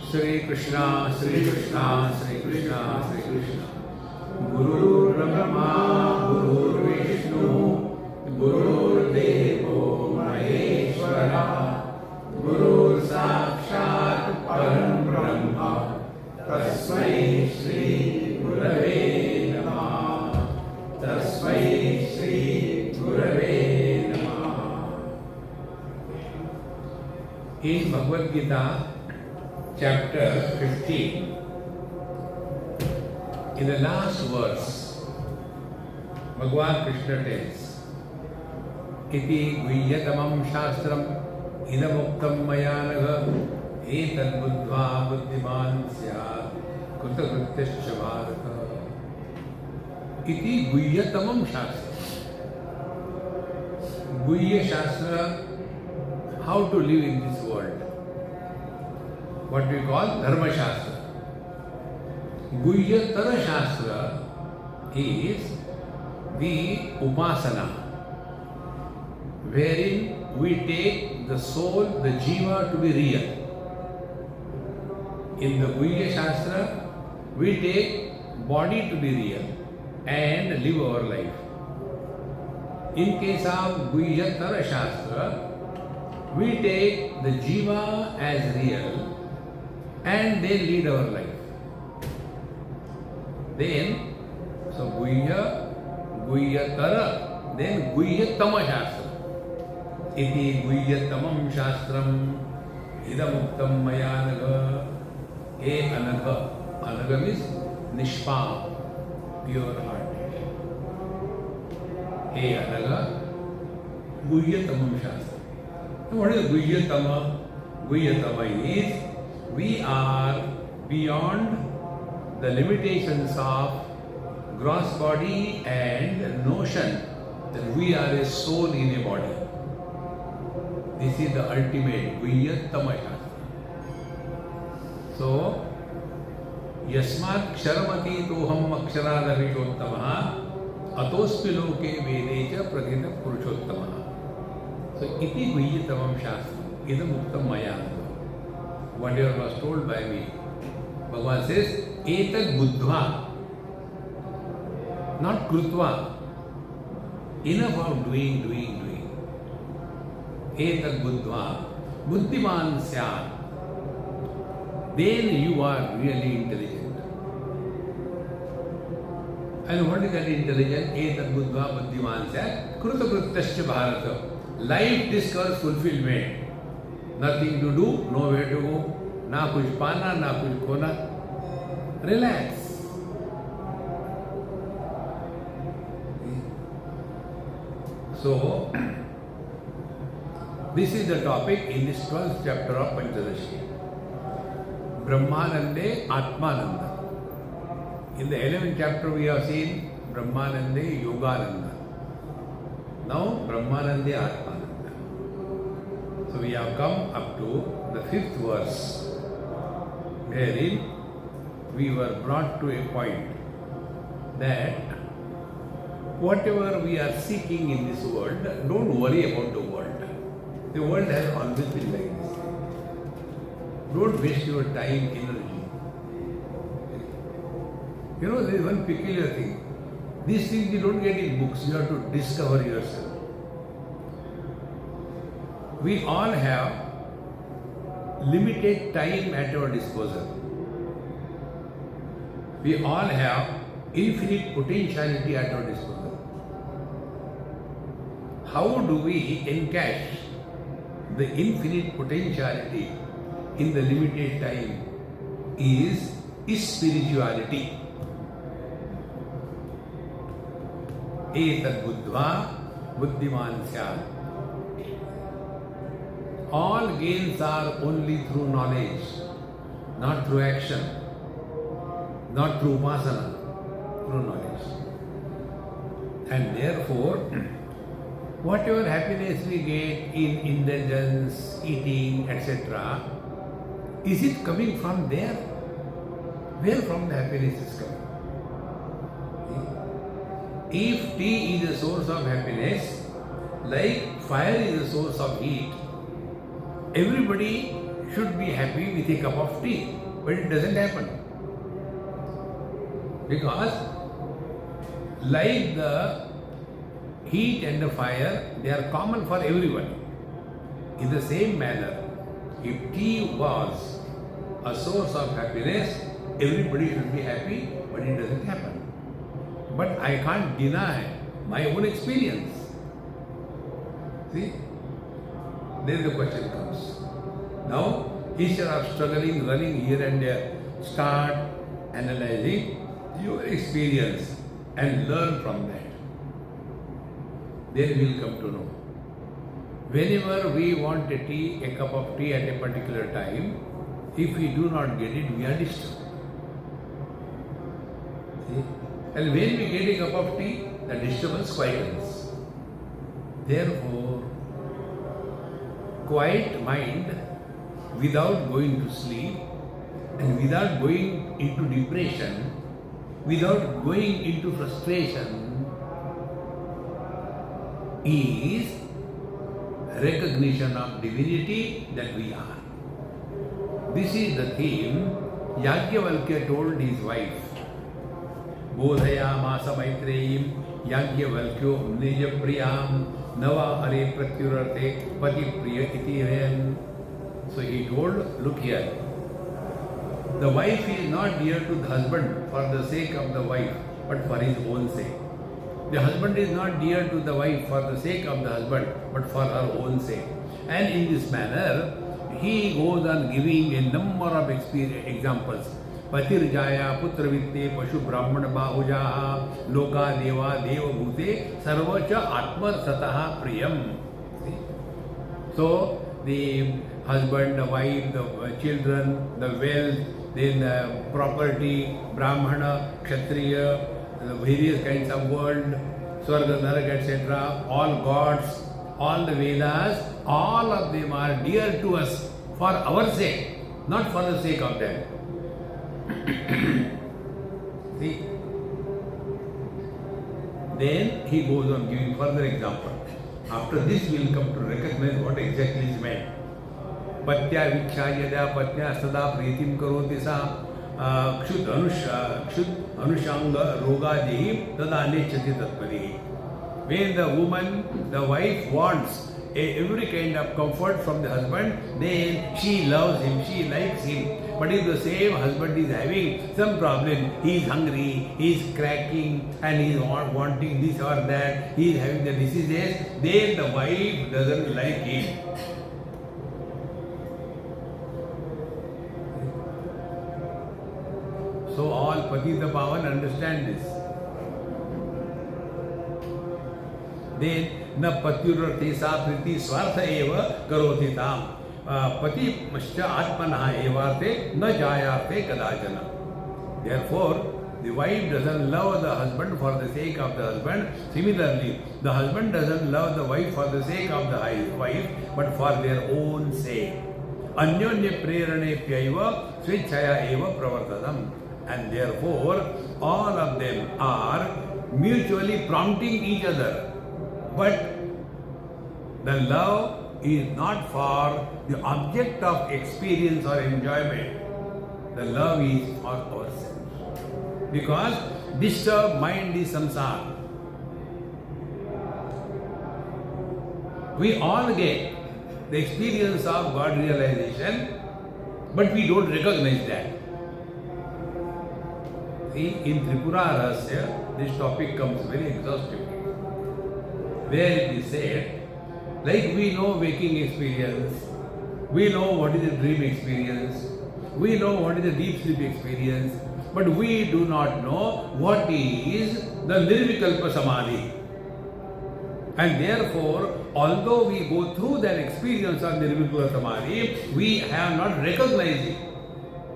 Shri Krishna, Shri Krishna, Shri Krishna, Shri Krishna. Guru Brahma, Guru Vishnu, Guru Devo Maheshwara, Guru Sakshat Param Brahma, Tasmai Shri Gurave Namah, Tasmai Shri Gurave Namah. In Bhagavad Gita, Chapter 15, in the last verse, Bhagavan Krishna tells, Iti guhyatamam shastram idamuktam mayanaga etan buddhva buddhiman syat krutakrutyascha bharata. Iti guhyatamam shastram. Guhya shastra, how to live in this world. What we call Dharma Shastra. Guhyatara Shastra is the Upasana, wherein we take the soul, the Jiva to be real. In the Guhya Shastra, we take body to be real and live our life. In case of Guhyatara Shastra, we take the Jiva as real and they lead our life. Then, so Guhya, Guhyatara, then Guhyatama Shastra. Iti Guhyatamam Shastram idamuktam mayanaga. E anaga. Anaga means Nishpa, pure heart. E anaga Guhyatamam Shastra. Now what is Guhyatama? Guhyatama is we are beyond the limitations of gross body and notion that we are a soul in a body. This is the ultimate Guhyatama Shastra. So, Yasmat Ksharamati Toham Aksharada Vishottamaha Atospi Loke Vedecha Prathita Purushottamaha. So, Iti Guhyatamam Shastra Idam Muktam Maya. Whatever was told by me. Bhagavan says, Etat Buddhva, not Krutva. Enough of doing. Etat Buddhva, Buddhiman Syat. Then you are really intelligent. And what is that intelligence? Etat Buddhva, Buddhiman Syat. Krutakrutyascha bharata. Life discovers fulfillment. Nothing to do, nowhere to go, na kuch pana, na kuch khona. Relax. So, this is the topic in this 12th chapter of Panchadashi. Brahmanande, Atmananda. In the 11th chapter we have seen Brahmanande, Yogananda. Now, Brahmanande, Atmananda. So we have come up to the 5th verse, wherein we were brought to a point that whatever we are seeking in this world, don't worry about the world. The world has always been like this. Don't waste your time, energy. You know, there is one peculiar thing. These things you don't get in books, you have to discover yourself. We all have limited time at our disposal. We all have infinite potentiality at our disposal. How do we encash the infinite potentiality in the limited time is spirituality. Etad buddhva buddhiman syat. All gains are only through knowledge, not through action, not through upasana, through knowledge. And therefore, whatever happiness we get in indulgence, eating, etc., is it coming from there? Where from the happiness is coming? If tea is a source of happiness, like fire is a source of heat, everybody should be happy with a cup of tea, but it doesn't happen. Because like the heat and the fire, they are common for everyone. In the same manner, if tea was a source of happiness, everybody should be happy, but it doesn't happen. But I can't deny my own experience. See? Then the question comes. Now, instead of struggling, running here and there, start analyzing your experience and learn from that. Then we'll come to know. Whenever we want a cup of tea at a particular time, if we do not get it, we are disturbed. See? And when we get a cup of tea, the disturbance quietens. Therefore, quiet mind without going to sleep and without going into depression, without going into frustration, is recognition of divinity that we are. This is the theme Yajnavalkya told his wife. Bodhayamasa Maitreyim Yajnavalkyo Nijapriyam Nava Are Pratyurarte Pati Priya Iti Ren. So he told, look here, the wife is not dear to the husband for the sake of the wife, but for his own sake. The husband is not dear to the wife for the sake of the husband, but for her own sake. And in this manner, he goes on giving a number of examples. Patirjaya putravitte pashu brahmana bahujaha loka deva deva bhute sarvacha atmar sataha priyam. So, the husband, the wife, the children, the wealth, then the property, brahmana, kshatriya, the various kinds of world, Swarga, Naraka, etc., all gods, all the Vedas, all of them are dear to us for our sake, not for the sake of them. See? Then he goes on giving further example. After this we will come to recognize what exactly is meant. Patya viksha yada patya sada pritim karoti sa Kshud anushanga roga dehi tadane chati tatparihi. When the woman, the wife wants every kind of comfort from the husband, then she loves him, she likes him. But if the same husband is having some problem, he is hungry, he is cracking, and he is wanting this or that, he is having the diseases, then the wife doesn't like him. So all Patita Pavan understand this. Then na patyurarthe sa priti swartha eva karoti tam. Pati mascha atmanaha evarte na jayarte kadachana. Therefore, the wife doesn't love the husband for the sake of the husband. Similarly, the husband doesn't love the wife for the sake of the wife, but for their own sake. Anyonya prerane pyaiva swechaya eva pravartadam. And therefore, all of them are mutually prompting each other. But the love is not for the object of experience or enjoyment. The love is for ourselves. Because disturbed mind is samsara. We all get the experience of God realization, but we don't recognize that. See, in Tripura Rahasya, this topic comes very exhaustively, where it is said, like we know waking experience, we know what is the dream experience, we know what is the deep sleep experience, but we do not know what is the Nirvikalpa Samadhi. And therefore, although we go through that experience of Nirvikalpa Samadhi, we have not recognized it.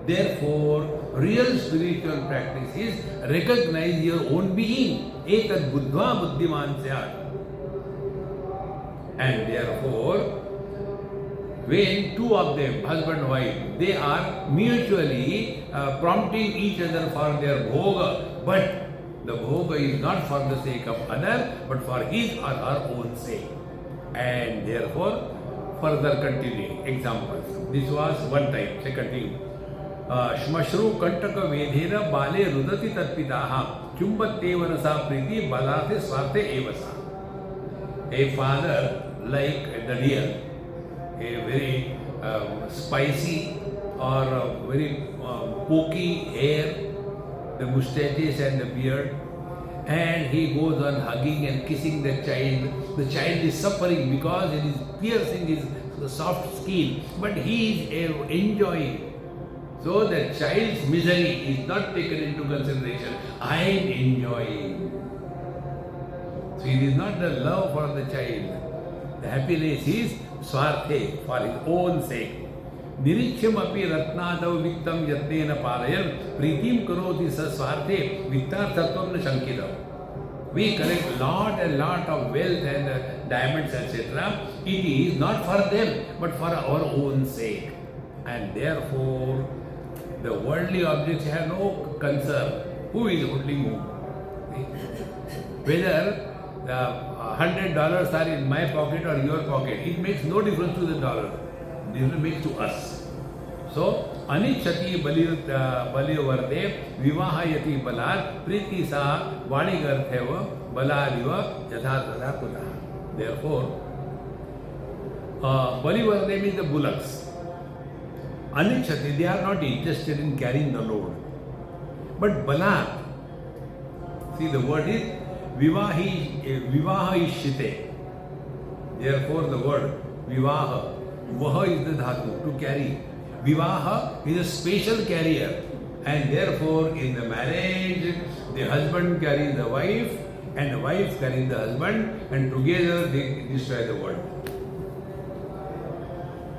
Therefore, real spiritual practice is recognize your own being. Etad buddhva buddhiman syat. And therefore, when two of them, husband and wife, they are mutually prompting each other for their bhoga, but the bhoga is not for the sake of other, but for his or her own sake. And therefore, further continuing examples. This was one type. Second thing. Shmashru kantaka vedhera bale rudati tatpitaha chumbatte vanasa priti balate swarte evasa. A father like the deer, a very spicy or very pokey hair, the mustaches and the beard, and he goes on hugging and kissing the child. The child is suffering because it is piercing his soft skin, but he is enjoying. So the child's misery is not taken into consideration. I am enjoying. So it is not the love for the child. The happiness is swarte, for his own sake. Nirichyam api ratnadav vittam yatnena parayan pritim karoti sa swarte vittarthatvam na shankidam. We collect lot and lot of wealth and diamonds, etc. It is not for them, but for our own sake. And therefore, the worldly objects have no concern. Who is holding whom? Whether $100 are in my pocket or your pocket, it makes no difference to the dollar. Difference makes to us. So, anichati balivarde vivahayati balar priti sa vanigartheva balariva yathartha kutah. Therefore, balivarde means the bullocks. Anichati, they are not interested in carrying the load. But balar, see the word is vivaha ishite. Therefore the word vivaha, vaha is the dhatu, to carry. Vivaha is a special carrier, and therefore in the marriage, the husband carries the wife and the wife carries the husband, and together they destroy the world.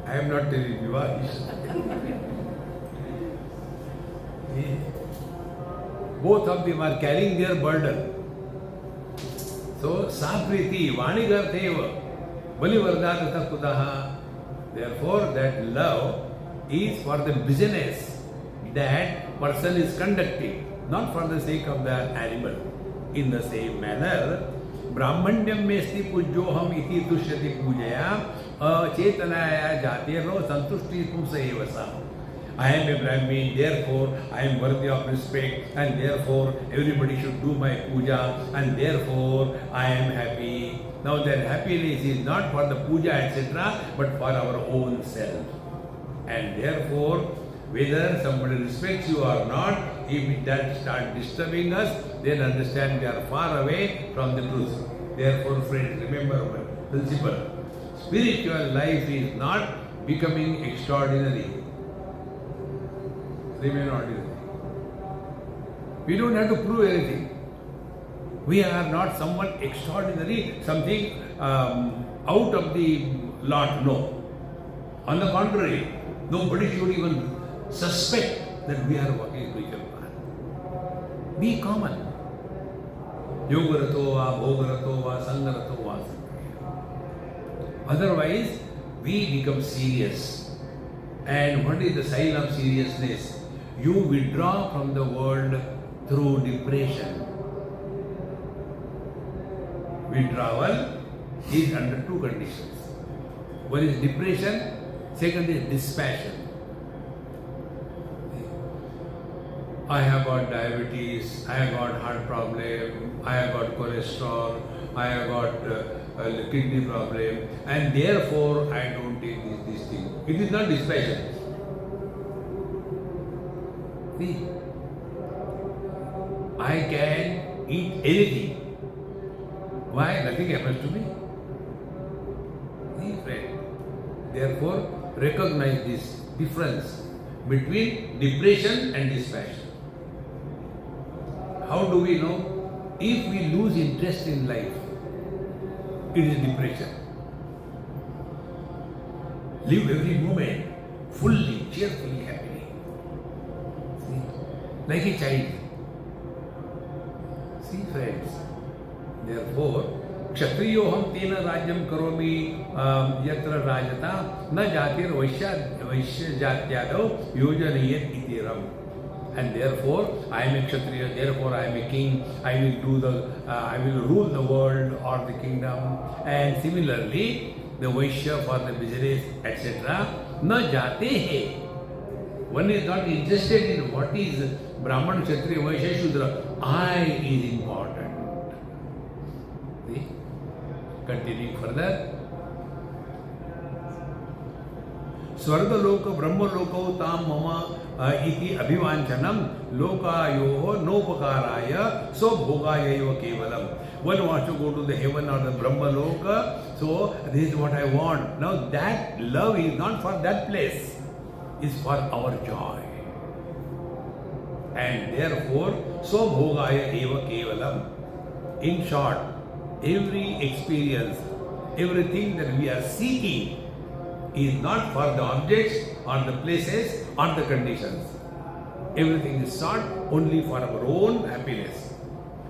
I am not telling vivaha. Both of them are carrying their burden. So, sapriti, vanigartheva, balivardata kutaha. Therefore, that love is for the business that person is conducting, not for the sake of the animal. In the same manner, Brahmanyam mesti pujyoham iti tushyati pujaya acetanaya jatiro santushti pumsa evasa. I am a Brahmin, therefore I am worthy of respect, and therefore everybody should do my puja, and therefore I am happy. Now that happiness is not for the puja, etc., but for our own self. And therefore, whether somebody respects you or not, if that starts disturbing us, then understand we are far away from the truth. Therefore, friends, remember one principle. Spiritual life is not becoming extraordinary. Remain ordinary. We don't have to prove anything. We are not someone extraordinary, something out of the lot. No. On the contrary, nobody should even suspect that we are walking spiritual path. Be common. Yogarato va, bhogarato va, sangarato va. Otherwise, we become serious. And what is the sign of seriousness? You withdraw from the world through depression. Withdrawal is under two conditions. One is depression, second is dispassion. I have got diabetes, I have got heart problem, I have got cholesterol, I have got a kidney problem, and therefore I don't take this thing. It is not dispassion. See, I can eat anything. Why? Nothing happens to me. See, friend. Therefore, recognize this difference between depression and dispassion. How do we know? If we lose interest in life, it is depression. Live every moment fully, cheerfully, happily. See? Like a child. See, friends. Therefore, क्षत्रियोहम तेन राज्यम करोमि यत्र राजता न जातिर वैश्य जात्यादो योजनीयत इतिरम. And therefore, I am a Kshatriya, therefore I am a king, I will rule the world or the kingdom. And similarly, the Vaishya for the business, etc. Na jate hai. One is not interested in what is Brahman, Kshatriya, Vaishya, Shudra. I is important. See? Continuing further. स्वर्गलोक ब्रह्मलोकौ ताम मम इति अभिवांचनम लोकायोः नोपकाराय स्वभोगाय एव केवलम. One wants to go to the heaven or the Brahmaloka, so this is what I want. Now that love is not for that place, is for our joy. And therefore, swabhogaya eva kevalam. In short, every experience, everything that we are seeking is not for the objects or the places or the conditions. Everything is sought only for our own happiness.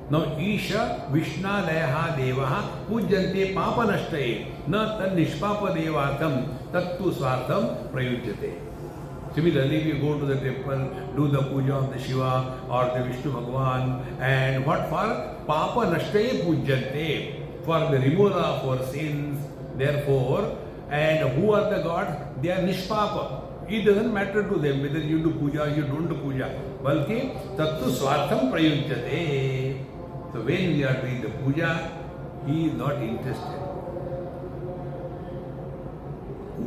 Now, Isha Vishna Layaha Devaha Pujyante Papa Nashtaye Na Tan Nishpapa Devatham Tattu Swartham Prayujyate. Similarly, we go to the temple, do the puja of the Shiva or the Vishnu Bhagwan, and what for? Papa Nashtaye Pujyante, for the removal of our sins. Therefore, and who are the gods? They are Nishpapa. It doesn't matter to them whether you do puja or you don't do puja. Balki Tattu Swartham Prayujyate. So when we are doing the puja, he is not interested.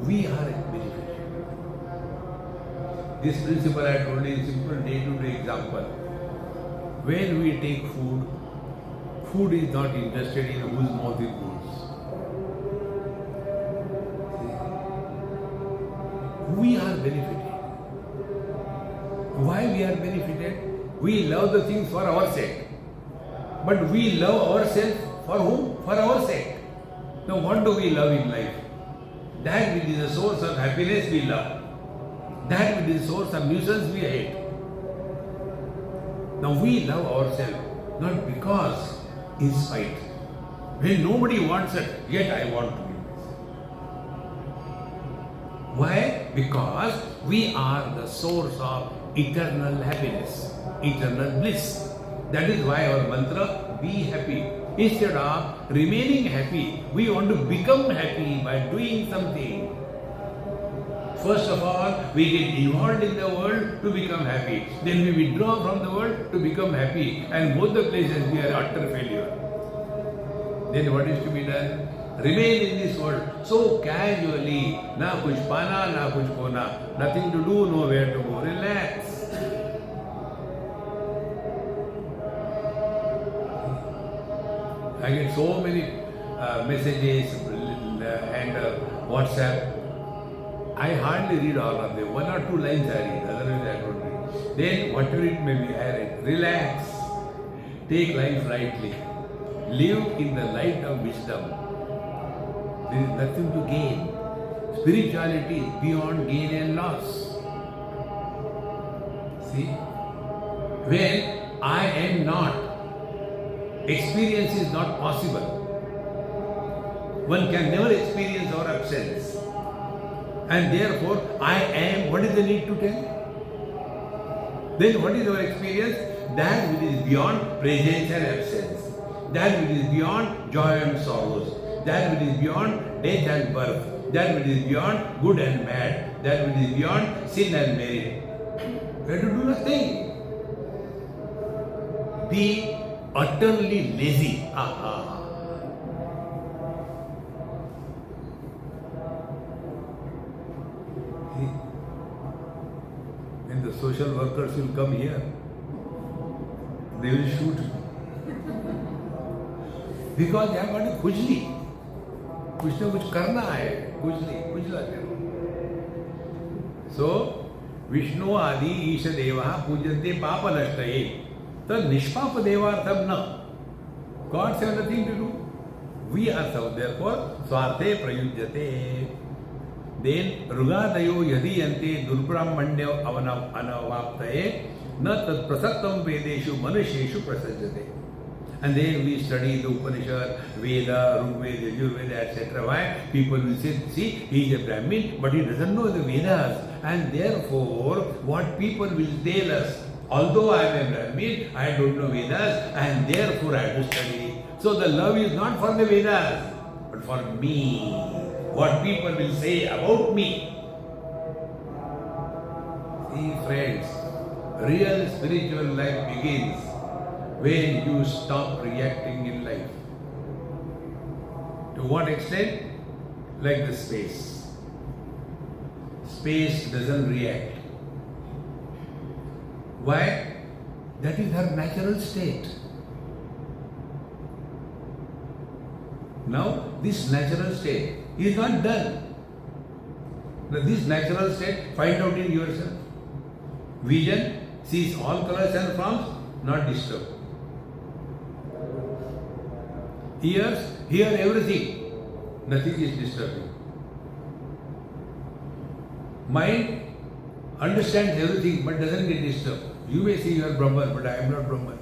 We are benefited. This principle I told you in simple day-to-day example. When we take food, food is not interested in whose mouth it goes. We are benefited. Why we are benefited? We love the things for our sake. But we love ourselves for whom? For our sake. Now what do we love in life? That which is the source of happiness we love. That which is the source of nuisance we hate. Now we love ourselves not because in spite. When nobody wants it, yet I want to. Why? Because we are the source of eternal happiness, eternal bliss. That is why our mantra, be happy. Instead of remaining happy, we want to become happy by doing something. First of all, we get involved in the world to become happy. Then we withdraw from the world to become happy. And both the places we are utter failure. Then what is to be done? Remain in this world so casually, na kuch pana, na kuch kona, nothing to do, nowhere to go. Relax. I get so many messages and WhatsApp. I hardly read all of them. 1 or 2 lines I read, otherwise I don't read. Then whatever it may be, I read. Relax. Take life lightly. Live in the light of wisdom. There is nothing to gain. Spirituality is beyond gain and loss. See? When I am not, experience is not possible. One can never experience our absence. And therefore, I am, what is the need to tell? Then what is our experience? That which is beyond presence and absence. That which is beyond joy and sorrows. That which is beyond death and birth. That which is beyond good and bad. That which is beyond sin and merit. We have to do nothing. be utterly lazy. And the social workers will come here. They will shoot you. Because they have got a khujli. कुछ ना कुछ करना है, खुजला करो. So, Vishnu आदि ईश देवा पूजन्ते पाप नष्टये. तद निष्पाप देवार्थम न. Gods have nothing to do. We are so. Therefore, स्वार्थे प्रयुज्यते. Then रुगादयो यदि यन्ते दुर्ब्राह्मण्य अनवाप्तये न तत् प्रसक्तं वेदेषु मनुष्येषु प्रसज्यते. And then we study the Upanishad, Veda, Rigveda, Yajurveda, etc. Why? People will say, see, he is a Brahmin, but he doesn't know the Vedas. And therefore, what people will tell us, although I am a Brahmin, I don't know Vedas, and therefore I have to study. So the love is not for the Vedas, but for me. What people will say about me. See, friends, real spiritual life begins when you stop reacting in life. To what extent? Like the space. Space doesn't react. Why? That is her natural state. Now, this natural state is not done. Now, this natural state, find out in yourself. Vision sees all colors and forms, not disturbed. Ears hear everything, nothing is disturbing. Mind understands everything but doesn't get disturbed. You may see you are Brahman, but I am not Brahman.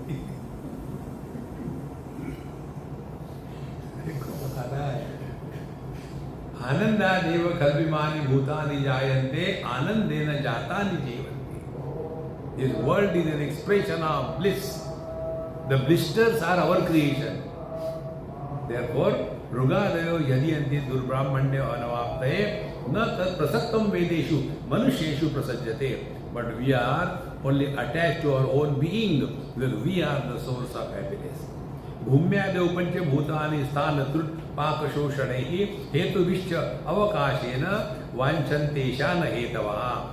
Anandadev kalvimani bhutani jayante anandena jatani jivanti. This world is an expression of bliss. The blisters are our creation. Therefore, Rugadayo yadiyanti durbrahmanya anavaptaye na tat prasaktam vedeshu manusheshu prasajyate. But we are only attached to our own being, where we are the source of happiness. Bhumyadev pancha bhutani sthanatut pakashoshanehi hetuvischa avakashena vanchanteshana hetavaha.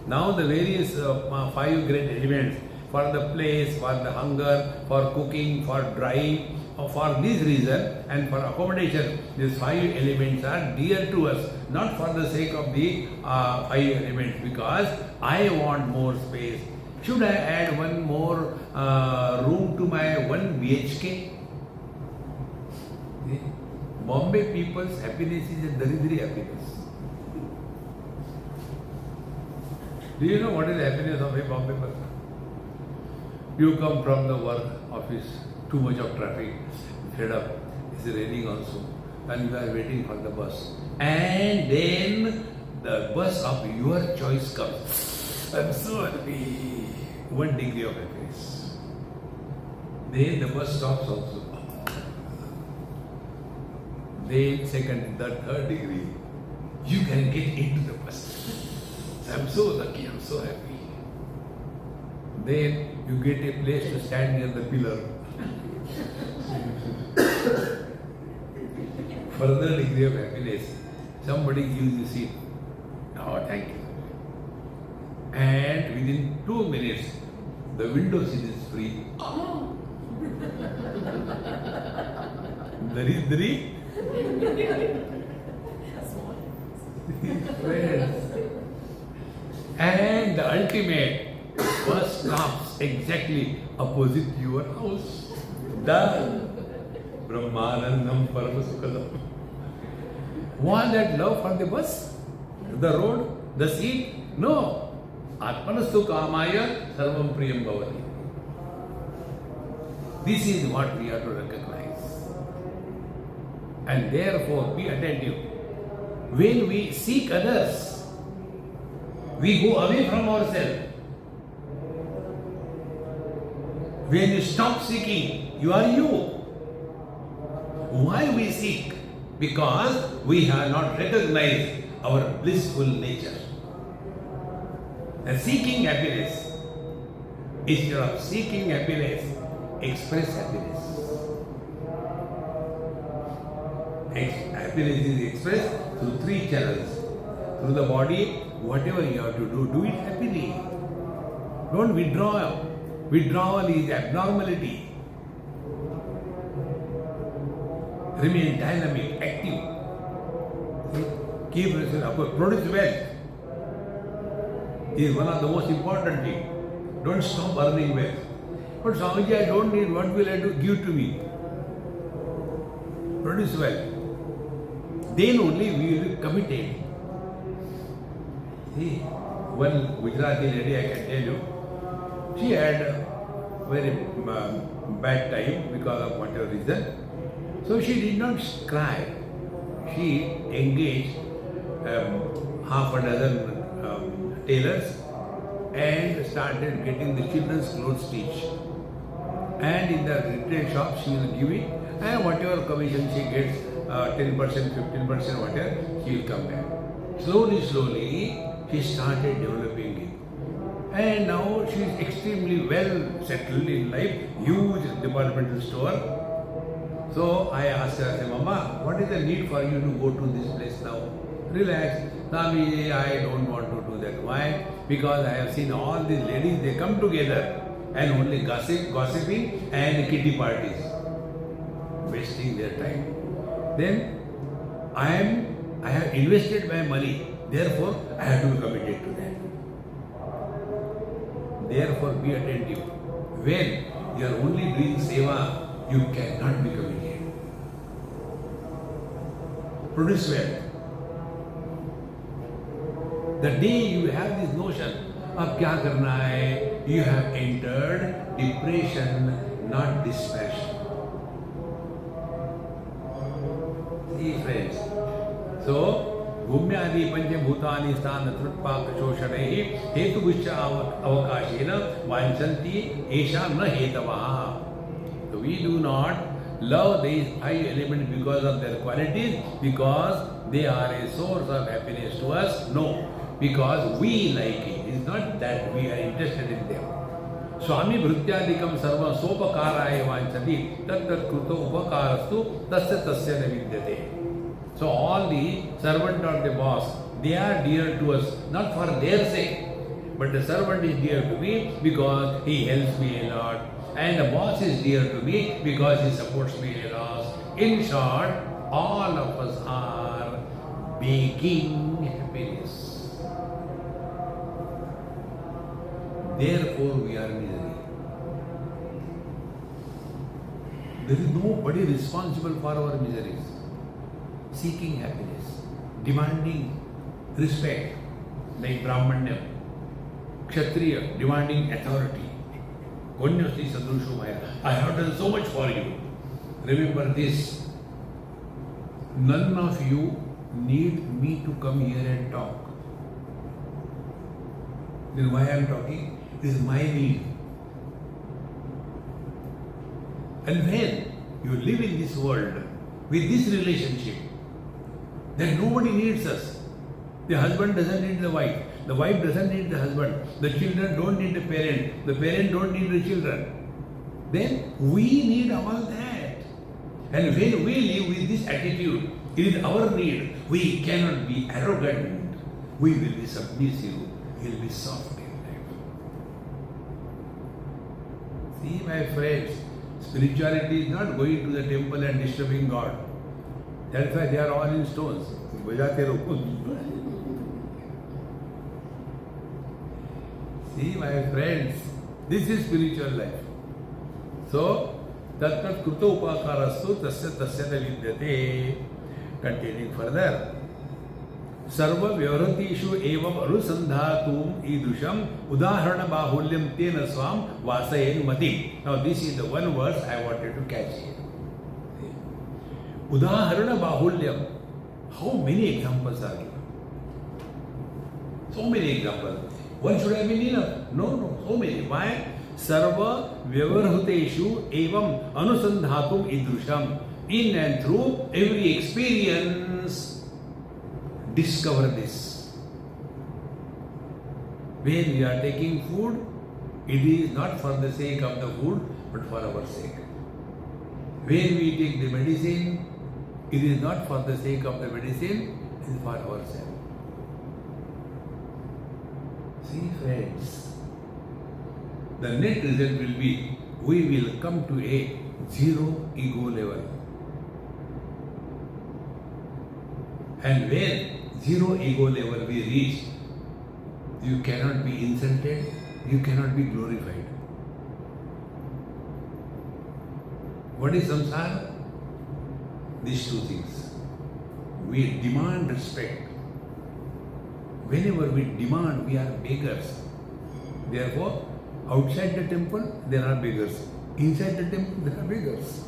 Now the various 5 great elements for the place, for the hunger, for cooking, for drying, for this reason and for accommodation, these 5 elements are dear to us, not for the sake of the 5 elements, because I want more space. Should I add one more room to my 1 BHK? Bombay people's happiness is a daridri happiness. Do you know what is the happiness of a Bombay person? You come from the work office, too much of traffic, fed up, it's raining also, and you are waiting for the bus. And then the bus of your choice comes. I'm so happy. 1 degree of happiness. Then the bus stops also. Then second, third degree, you can get into the bus. I'm so lucky, I'm so happy. Then you get a place to stand near the pillar. Further degree of happiness, somebody gives you seat. Oh, thank you. And within 2 minutes, the window seat is free. Daridri. And the ultimate bus stops exactly opposite your house. Done. Brahmanandam Paramasukadam. Want that love for the bus, the road, the seat? No. Atmanastu kamaya sarvam priyam bhavati. This is what we have to recognize. And therefore be attentive. When we seek others, we go away from ourselves. When you stop seeking, you are you. Why we seek? Because we have not recognized our blissful nature. And seeking happiness, instead of seeking happiness express happiness. Happiness is expressed through three channels. Through the body, whatever you have to do, do it happily. Don't withdraw. Withdrawal is abnormality. Remain dynamic, active. Keep produce wealth. Is one of the most important things. Don't stop earning wealth. But Swamiji, I don't need, what will I do? Give to me. Produce wealth. Then only we will be committed. See, one Gujarati lady, I can tell you, she had a very bad time because of whatever reason. So she did not cry. She engaged half a dozen tailors and started getting the children's clothes stitched. And in the retail shop, she will give it, and whatever commission she gets, 10%, 15%, whatever, she will come back. Slowly, she started developing it. And now she is extremely well settled in life, huge departmental store. So I asked her, I said, Mama, what is the need for you to go to this place now? Relax. Swami, I don't want to do that. Why? Because I have seen all these ladies, they come together and only gossiping and kitty parties, wasting their time. Then I have invested my money, therefore I have to be committed to that. Therefore be attentive. When you are only doing seva, you cannot be committed. Produce wealth. The day you have this notion of kya karna hai, you have entered depression, not dispassion. See friends, so Bhumyadi Panchbhutani Sthana Trutpak Shoshanaihi Hetugushya Avakashena Vanchanti Esha Na Hetavaha. So we do not love these five elements because of their qualities, because they are a source of happiness to us. No, because we like it. It's not that we are interested in them. Swami Bhrutyadikam Sarva Sopakaraya Vanchati Tat Tat Kruto Upakarastu Tasya Tasya Navidyate. So all the servant or the boss, they are dear to us, not for their sake, but the servant is dear to me because he helps me a lot, and the boss is dear to me because he supports me a lot. In short, all of us are begging happiness. Therefore, we are in misery. There is nobody responsible for our miseries. Seeking happiness, demanding respect, like Brahmanya, Kshatriya, demanding authority. Gonyasti Sadrusho Maya. I have done so much for you. Remember this. None of you need me to come here and talk. Then why I am talking? This is my need. And when you live in this world with this relationship, then nobody needs us. The husband doesn't need the wife doesn't need the husband, the children don't need the parent don't need the children. Then we need all that. And when we live with this attitude, it is our need. We cannot be arrogant. We will be submissive. We will be soft in life. See, my friends, spirituality is not going to the temple and disturbing God. That's why they are all in stones. See, my friends, this is spiritual life. So, tat tat kruta upakarastu tasya tasya vidyate. Continuing further. Sarva vyavratishu evam arusandhatum idrusham udaharana bahulyam tena swam vasayen mati. Now, this is the one verse I wanted to catch here. Udaharana bahulyam. How many examples are given? So many examples. One should have been enough. No, so many. Why? Sarva vyavahuteshu evam anusandhatum idrusham. In and through every experience, discover this. When we are taking food, it is not for the sake of the food, but for our sake. When we take the medicine, it is not for the sake of the medicine, it is for ourselves. See, friends, the net result will be we will come to a zero ego level. And when zero ego level we reach, you cannot be insulted, you cannot be glorified. What is samsara? These two things. We demand respect. Whenever we demand, we are beggars. Therefore, outside the temple, there are beggars. Inside the temple, there are beggars.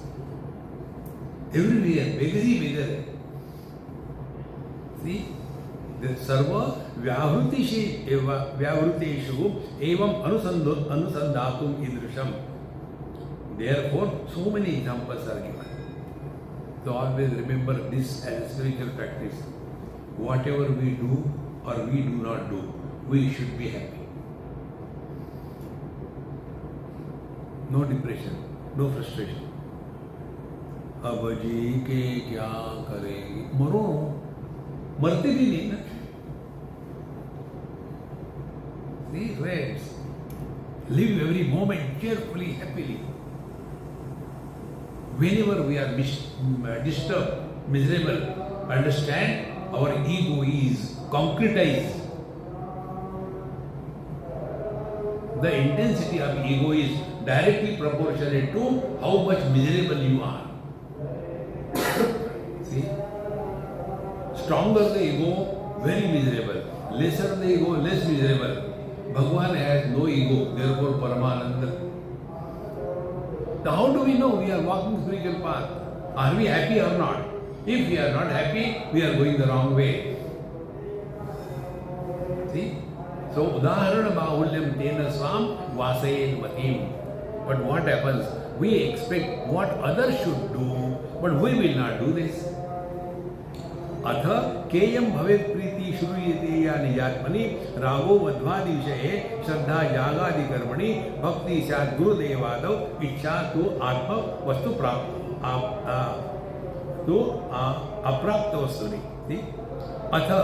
Everywhere, beggar. See? The sarva vyavruteshu evam anusandatum idrisham. Therefore, so many examples are given. So always remember this as a spiritual practice. Whatever we do or we do not do, we should be happy. No depression, no frustration. अब जी के क्या करेंगे? मरो, मरते भी नहीं ना. See, friends, live every moment cheerfully, happily. Whenever we are disturbed, miserable, understand our ego is concretized. The intensity of ego is directly proportionate to how much miserable you are. See? Stronger the ego, very miserable. Lesser the ego, less miserable. Bhagavan has no ego, therefore Paramananda. So how do we know we are walking spiritual path? Are we happy or not? If we are not happy, we are going the wrong way. See? So, udaharana bahulyam tena swam vasayen matim. But what happens? We expect what others should do, but we will not do this. Atha keyam bhavet priti shuruyate ya nijatmani rago vadvadi vishaye shraddha yagadi karmani bhakti shat guru devadav ichha tu atma vastu aprapta vastuni. See? Atha,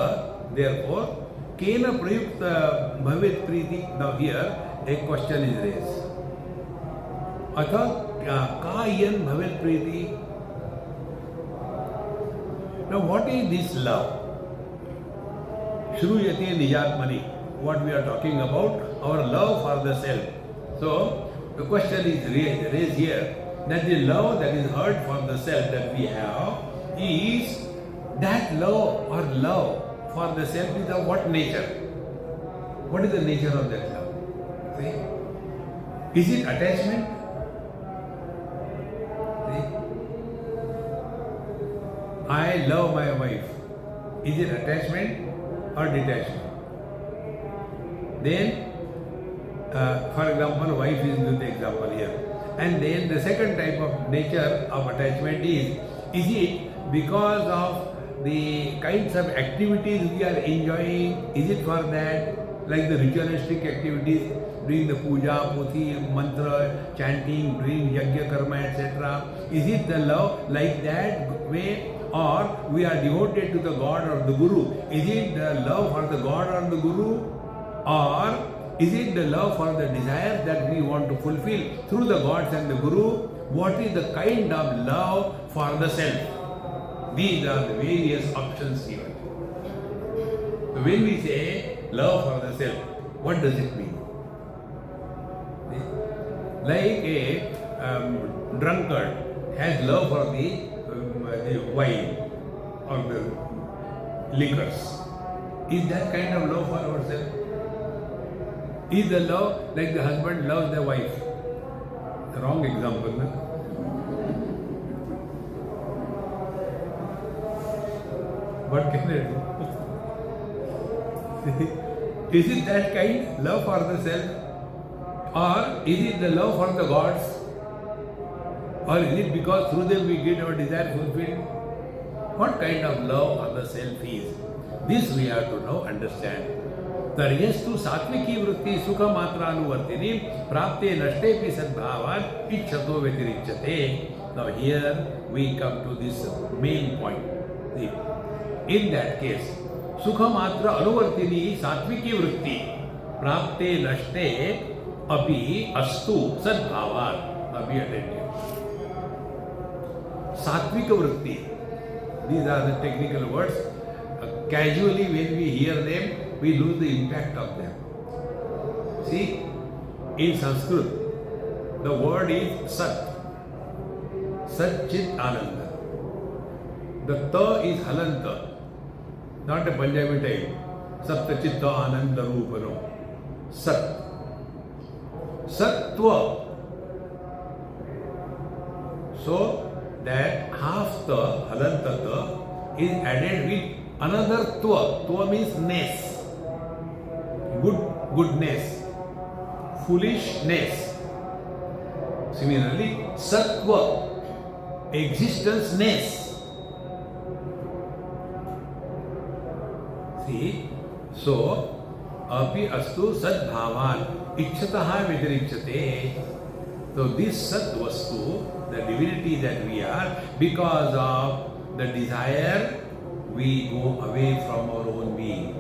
therefore, kena prayukta bhavet priti. Now here a question is raised. Atha kayan bhavet priti. Now what is this love? Shruyate nijatmani. What we are talking about, our love for the self. So the question is raised here that the love that is heard for the self that we have is that love or love for the self is of what nature? What is the nature of that love? See? Is it attachment? See? I love my wife. Is it attachment or detachment? Then, for example, wife is the example here. And then the second type of nature of attachment is it because of the kinds of activities we are enjoying? Is it for that? Like the ritualistic activities, doing the puja, puthi, mantra, chanting, doing yajna karma, etc. Is it the love like that way? Or we are devoted to the God or the Guru? Is it the love for the God or the Guru? Or is it the love for the desire that we want to fulfill through the gods and the Guru? What is the kind of love for the self? These are the various options given. So when we say love for the self, what does it mean? Like a drunkard has love for the wine or the liquors. Is that kind of love for ourselves? Is the love like the husband loves the wife? The wrong example, no? What can I do? Is it that kind love for the self? Or is it the love for the gods? Or is it because through them we get our desire fulfilled? What kind of love for the self is? This we have to now understand. तर्ह्यस्तु सात्विकी वृत्ति सुख मात्रानुवर्तिनी प्राप्ते नष्टेपि सद्भावात् इच्छतो व्यतिरिच्यते. Now here we come to this main point. See, in that case, sukha matra anuvartini satviki vritti prapte nashte api astu sadbhavat. Now be attentive. Satvika vritti. These are the technical words. Casually when we hear them, we lose the impact of them. See, in Sanskrit, the word is Sat. Sat Chit Ananda. The Ta is Halanta, not a Punjabi type. Satta Chitta Ananda Rupano. Sat. Sattva. So that half the Halanta Ta is added with another Twa. Twa means ness. Goodness. Foolishness. Similarly, Sattva. Existence-ness. See, so api astu sadbhavan icchataha vyatiricchyate. So this sat vastu, the divinity that we are, because of the desire, we go away from our own being.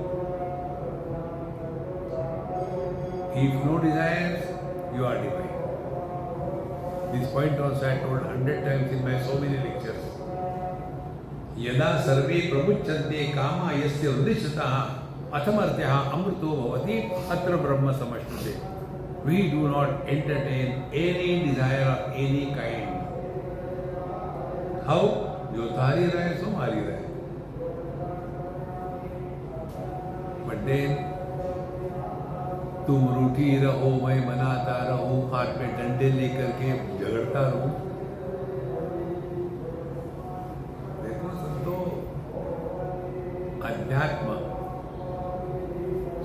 If no desires, you are divine. This point also I told 100 times in my so many lectures. Yada sarve pramuchyante kama yasya udishataha athamartyaha amruto bhavati atra brahma samashtute. We do not entertain any desire of any kind. How? Jo tari rahe so mari rahe. But then तुम रूठी रहो मैं मनाता रहूं हाथ में डंडे लेकर के झगड़ता रहूं. देखो संतो अध्यात्म.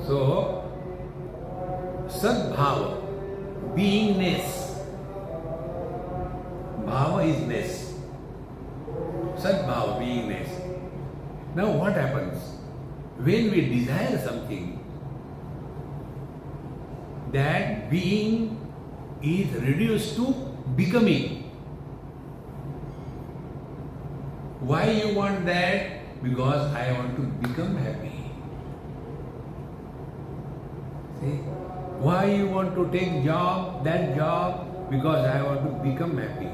सो सद्भाव beingness, bhava is ness, sadbhava beingness. Now what happens when we desire something? That being is reduced to becoming. Why you want that? Because I want to become happy. See? Why you want to take that job? Because I want to become happy.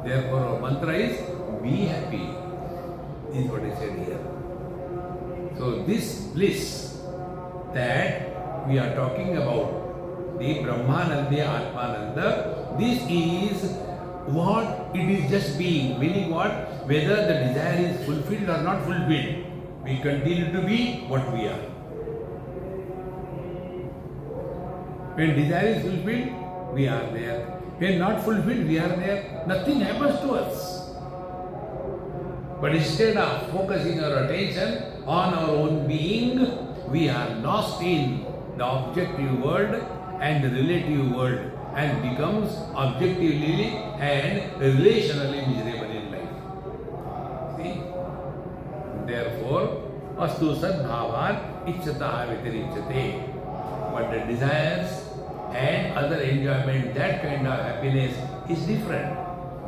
Therefore our mantra is be happy. This is what I said here. So this bliss that we are talking about, the Brahmananda, Atmananda, this is what it is just being, meaning what? Whether the desire is fulfilled or not fulfilled, we continue to be what we are. When desire is fulfilled, we are there. When not fulfilled, we are there. Nothing happens to us. But instead of focusing our attention on our own being, we are lost in the objective world and the relative world and becomes objectively and relationally miserable in life. See? Therefore, astu sadbhavan icchataha vyatiricchyate. But the desires and other enjoyment, that kind of happiness is different.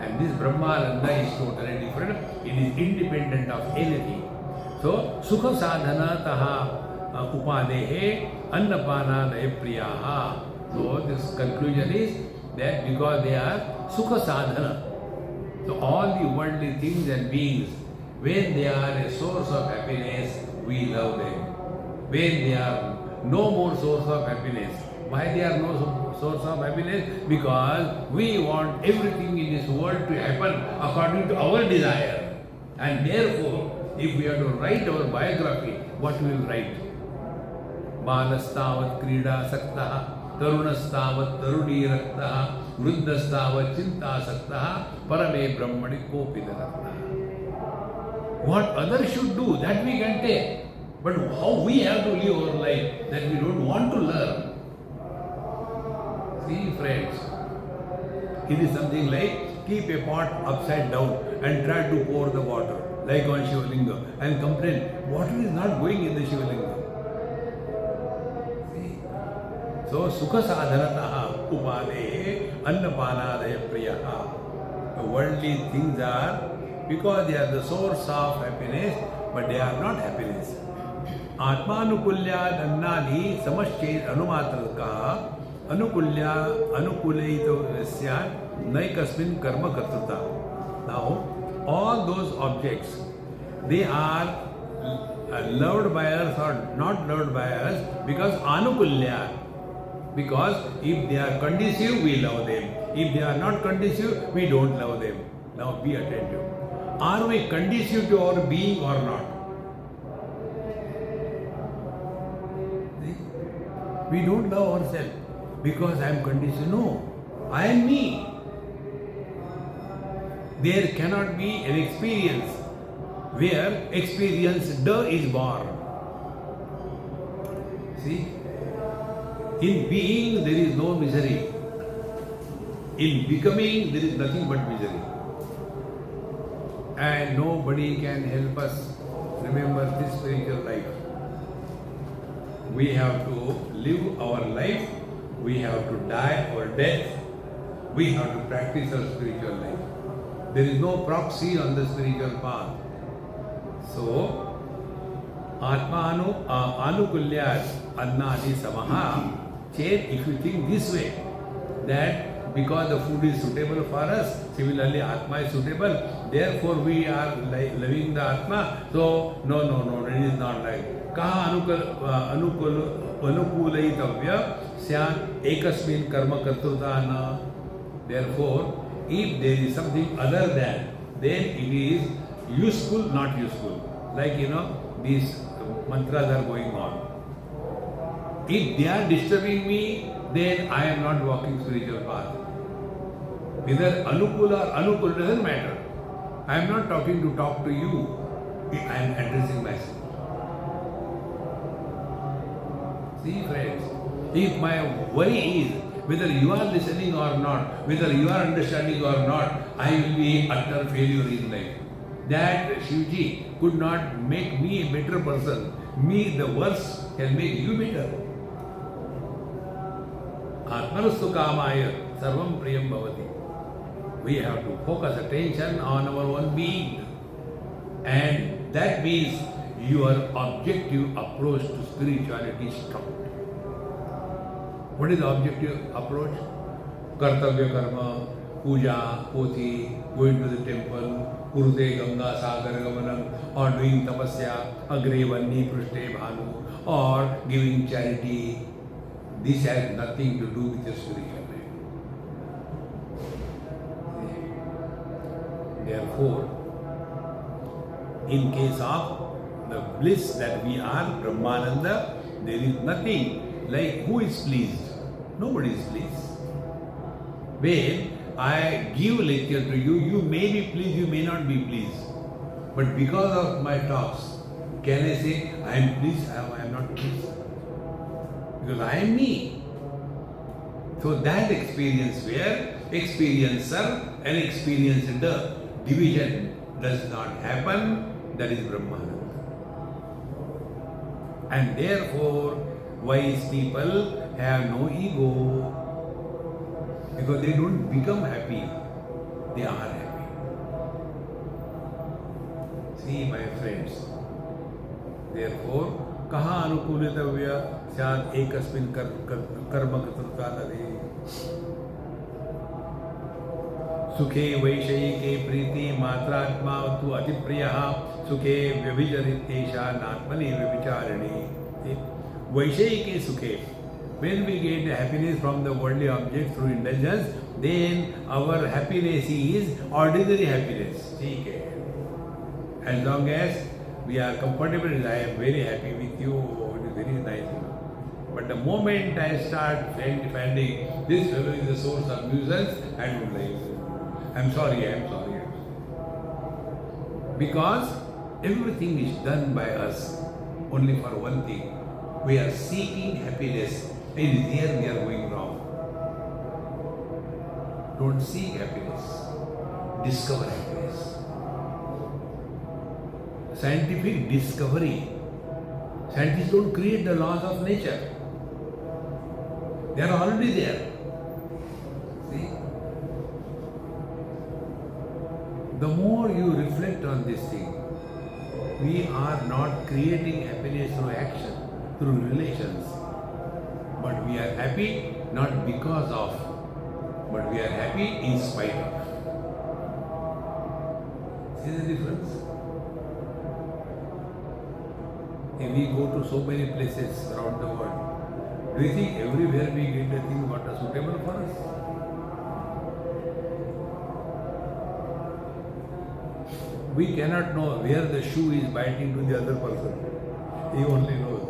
And this Brahmananda is totally different. It is independent of anything. So, sukha sadhana taha upadehe annapanadaya priyaha. So this conclusion is that because they are sukha sadhana, so all the worldly things and beings, when they are a source of happiness, we love them. When they are no more source of happiness, why they are no source of happiness? Because we want everything in this world to happen according to our desire. And therefore, if we have to write our biography, what we will write? बालस्तावत् क्रीडासक्तः तरुणस्तावत् तरुणीरक्तः वृद्धस्तावत् चिन्तासक्तः परमे ब्रह्मणि कोऽपि न रक्तः. What others should do, that we can take. But how we have to live our life, that we don't want to learn. See, friends, it is something like keep a pot upside down and try to pour the water like on Shivalinga and complain, water is not going in the Shivalinga. So sukha sadhanatah upade annapanadaya priyaha. The worldly things are because they are the source of happiness, but they are not happiness. Atmanukulyad annadi samaschet anumatraka anukulya anukulayitavasya naikasmin karma kartruta. Now, all those objects, they are loved by us or not loved by us because anukulya. Because if they are conducive, we love them. If they are not conducive, we don't love them. Now be attentive. Are we conducive to our being or not? See? We don't love ourselves because I am conducive. No, I am me. There cannot be an experience where experience is born. See? In being there is no misery. In becoming there is nothing but misery. And nobody can help us remember this spiritual life. We have to live our life. We have to die our death. We have to practice our spiritual life. There is no proxy on the spiritual path. So, Atma anukulyat annadi samaha. If you think this way, that because the food is suitable for us, similarly Atma is suitable, therefore we are loving the Atma, so no, it is not like. Kaha anukulayitavya syat ekasmin karma kartrutana. Therefore, if there is something other than, then it is useful, not useful. Like these mantras are going on. If they are disturbing me, then I am not walking spiritual path. Whether anukul or anukul doesn't matter. I am not talk to you. I am addressing myself. See friends, if my worry is whether you are listening or not, whether you are understanding or not, I will be utter failure in life. That Shivji could not make me a better person. Me, the worse, can make you better. Atmanastu kamaya sarvam priyam bhavati. We have to focus attention on our own being. And that means your objective approach to spirituality stopped. What is the objective approach? Kartavya karma, puja, poti, going to the temple, kurute ganga sagar gamanam, or doing tapasya, agre vanni prushte bhanu, or giving charity. This has nothing to do with your spiritual life. Therefore, in case of the bliss that we are, Brahmananda, there is nothing like who is pleased. Nobody is pleased. When I give lecture to you, you may be pleased, you may not be pleased. But because of my talks, can I say I am pleased, I am not pleased? Because I am me. So that experience where experiencer and experienced division does not happen, that is Brahmananda. And therefore, wise people have no ego. Because they don't become happy, they are happy. See, my friends, therefore, kaha anukulitavya syat ekasmin karma katrutadade. Sukhe vaishayike priti matratma tu atipriyaha sukhe vyabhijaritesha natmani vyabhicharini. Vaishayike sukhe. When we get happiness from the worldly object through indulgence, then our happiness is ordinary happiness. As long as we are comfortable, I am very happy with you, it is very nice. But the moment I start finding this fellow is the source of nuisance, I don't like it. I'm sorry. Because everything is done by us only for one thing. We are seeking happiness. And here we are going wrong. Don't seek happiness. Discover happiness. Scientific discovery. Scientists don't create the laws of nature. They are already there. See? The more you reflect on this thing, we are not creating happiness through action, through relations. But we are happy not because of, but we are happy in spite of. See the difference? If we go to so many places around the world, do you think everywhere we get the thing what is suitable for us? We cannot know where the shoe is biting to the other person. He only knows.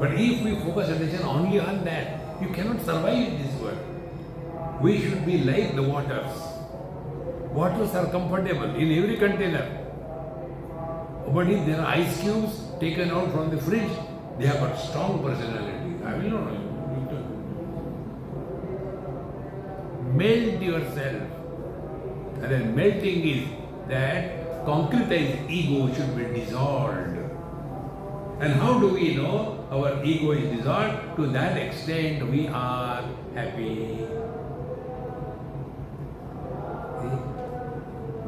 But if we focus attention only on that, you cannot survive in this world. We should be like the waters. Waters are comfortable in every container. But if there are ice cubes taken out from the fridge, they have got strong personality. I will not know. Melt yourself. And then melting is that concretized ego should be dissolved. And how do we know our ego is dissolved? To that extent we are happy.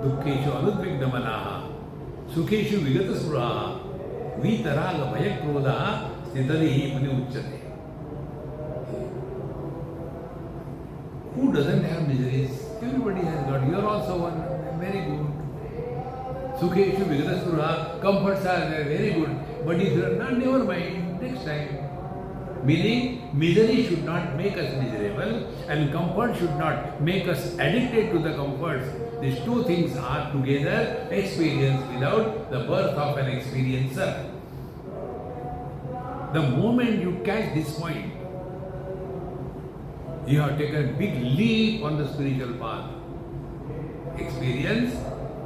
Dukkeshu anudvigdamanaha, sukeshu vigatasuraha, vitaraga bhayakrodaha, stitarihi puni. Who doesn't have miseries? Everybody has got. You are also one. Very good. Sukheshu vigatasuraha, comforts are very good. But if you are not, never mind. Next time. Meaning, misery should not make us miserable, and comfort should not make us addicted to the comforts. These two things are together experienced without the birth of an experiencer. The moment you catch this point, you have taken a big leap on the spiritual path. Experience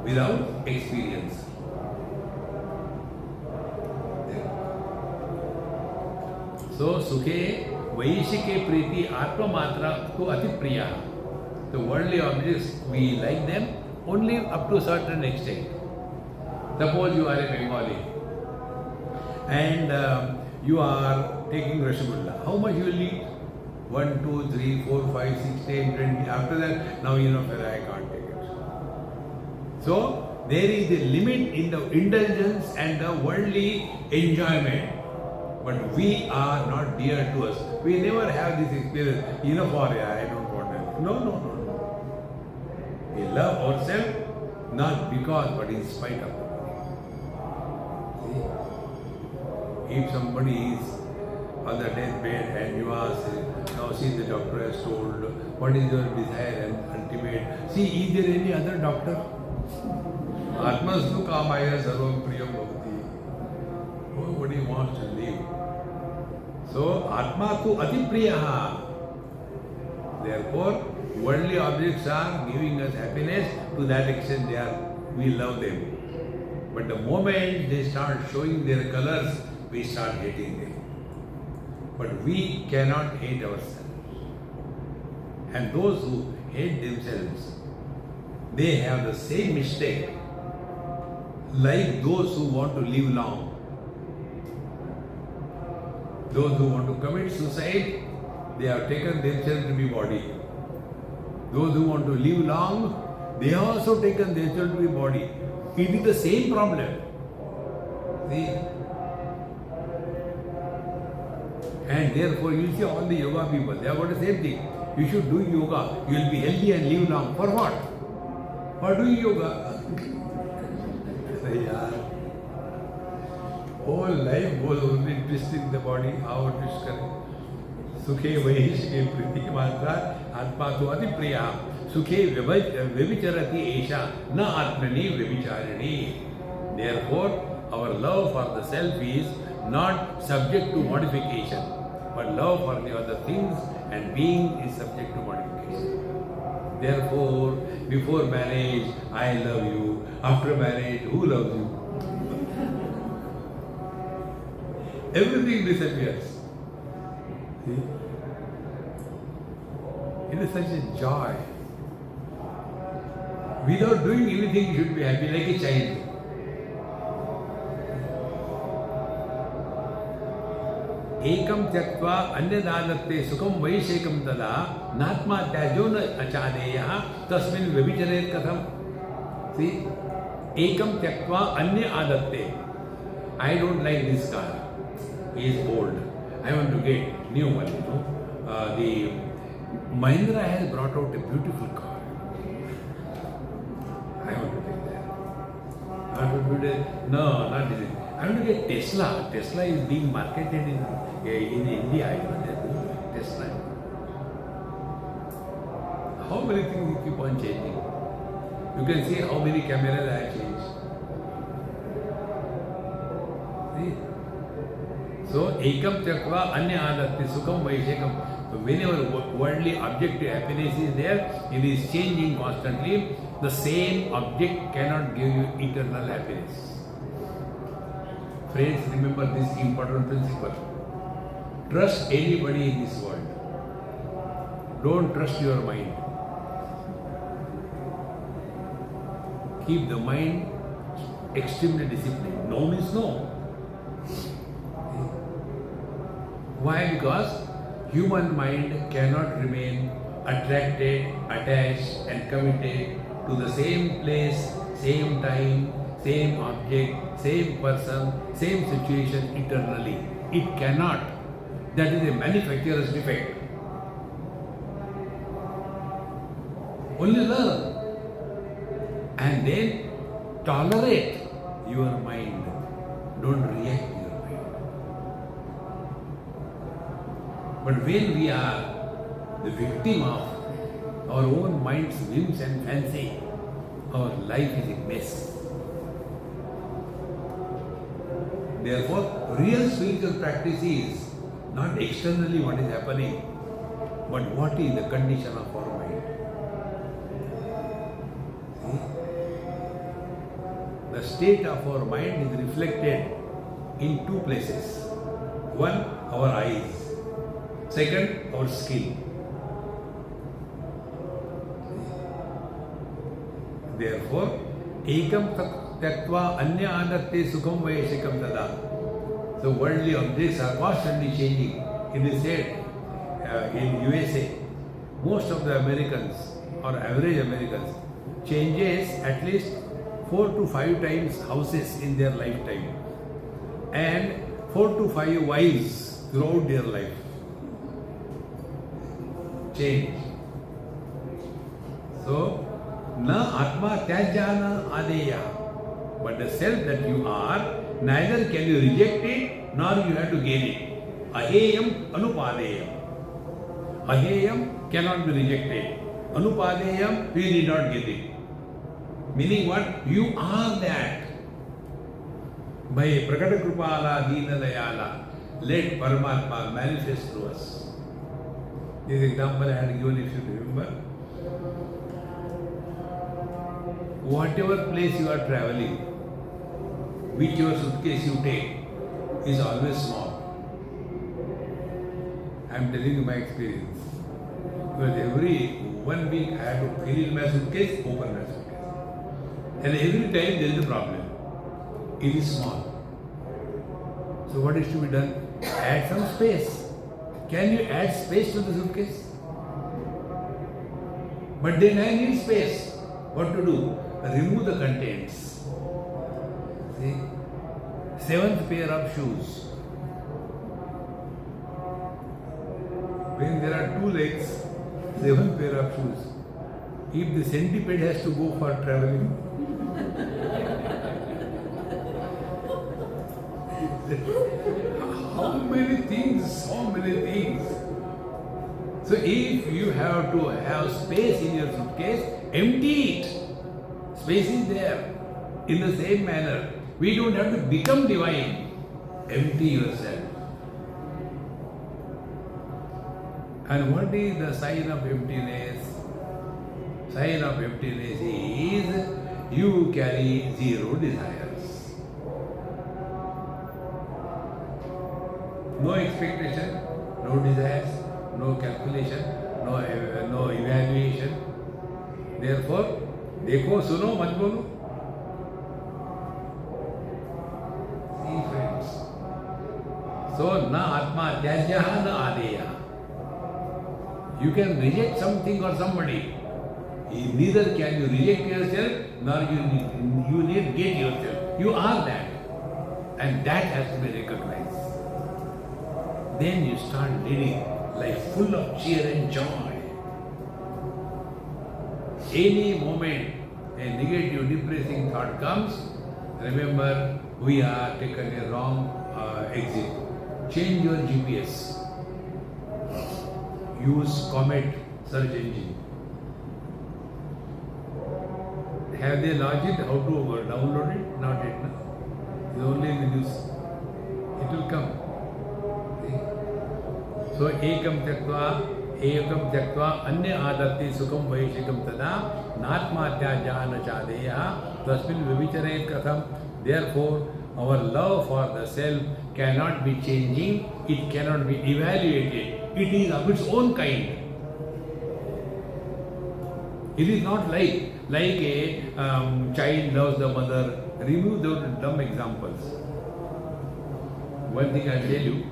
without experience. So, Sukhe, Vaishike Priti, Atma Matra to Atipriya. The worldly objects, we like them only up to a certain extent. Suppose you are a Bengali and you are taking Rasgulla. How much you will eat? 1, 2, 3, 4, 5, 6, 10, 20. After that, now you know, I can't take it. So, there is a limit in the indulgence and the worldly enjoyment. But we are not dear to us. We never have this experience. Enough for I don't want that. No. We love ourselves not because, but in spite of. See? If somebody is on the deathbed and you ask, now see the doctor has told, what is your desire and ultimate? See, is there any other doctor? Atmastu kamaya sarvam priyam bhavati. Nobody wants to live. So, Atma tu atipriyaha. Therefore, worldly objects are giving us happiness. To that extent, we love them. But the moment they start showing their colors, we start hating them. But we cannot hate ourselves. And those who hate themselves, they have the same mistake like those who want to live long. Those who want to commit suicide, they have taken themselves to be body. Those who want to live long, they have also taken themselves to be body. It is the same problem. See? And therefore, you see all the yoga people, they have got the same thing. You should do yoga, you will be healthy and live long. For what? For doing yoga. Whole life goes only twisting the body, how to twist correct. Sukhe Vaishike Priti Matra Atma tu Atipriya. Sukhe Vevicharati Esha Na Atmani Vevicharini. Therefore, our love for the self is not subject to modification, but love for the other things and being is subject to modification. Therefore, before marriage, I love you. After marriage, who loves you? Everything disappears. See? It is such a joy. Without doing anything, you should be happy like a child. एकम त्यक्त्वा अन्यदादत्ते सुखम वैशेकम तदा नात्मा त्याजो न अचादेयः तस्मिन् व्यभिचरेत् कथम. See, ekam त्यक्त्वा अन्य आदत्ते. I don't like this car. He is old. I want to get new one. The Mahindra has brought out a beautiful car. I want to get that. I want to get no, not this. I want to get Tesla. Tesla is being marketed in India. I want to Tesla. How many things you keep on changing? You can see how many cameras I have changed. See? So, ekam tyakva anya adatti sukham vaishekam. So, whenever worldly objective happiness is there, it is changing constantly. The same object cannot give you eternal happiness. Friends, remember this important principle. Trust anybody in this world. Don't trust your mind. Keep the mind extremely disciplined. No means no. Why? Because human mind cannot remain attracted, attached and committed to the same place, same time, same object, same person, same situation eternally. It cannot. That is a manufacturer's defect. Only learn and then tolerate your mind. Don't react to your mind. But when we are the victim of our own mind's whims and fancy, our life is a mess. Therefore, real spiritual practice is not externally what is happening, but what is the condition of our mind. See? The state of our mind is reflected in two places. One, our eyes. Second, our skin. Therefore, ekam tyaktva anya adatte sukham vaishekam tada. So worldly objects are constantly changing. It is said in USA, most of the Americans or average Americans changes at least 4 to 5 times houses in their lifetime and 4 to 5 wives throughout their life. Change. So, na atma tyajana adeya. But the self that you are, neither can you reject it, nor you have to gain it. Aheyam anupadeyam. Aheyam cannot be rejected. Anupadeyam, we did not get it. Meaning what? You are that. By Prakata Krupala Dina Dayala, let Paramatma manifest through us. This example I had given, if you remember. Whatever place you are traveling, whichever suitcase you take is always small. I am telling you my experience. Because every 1 week I have to fill in my suitcase, open my suitcase. And every time there is a problem. It is small. So what is to be done? Add some space. Can you add space to the suitcase? But then I need space. What to do? Remove the contents. See? 7th pair of shoes. When there are 2 legs, 7th pair of shoes. If the centipede has to go for traveling, how many things, So if you have to have space in your suitcase, empty it. Space is there. In the same manner, we don't have to become divine. Empty yourself. And what is the sign of emptiness? Sign of emptiness is you carry 0 desires. No expectation, no desires, no calculation, no evaluation. Therefore, देखो सुनो मत बोलो. See friends, So, na atma tyajyaha na adeya. You can reject something or somebody. Neither can you reject yourself, nor you need get yourself. You are that. And that has to be recognized. Then you start leading life full of cheer and joy. Any moment a negative, depressing thought comes, remember we are taken a wrong exit. Change your GPS. Use Comet search engine. Have they launched it? How to download it? Not yet. No? It's only in the news. It will come. So, ekam tyaktva anya adatti sukham vaishikam tada natmatya jana chadeya tasmin vivicharet katham. Therefore, our love for the self cannot be changing, it cannot be evaluated. It is of its own kind. It is not like a child loves the mother. Remove those dumb examples. One thing I'll tell you.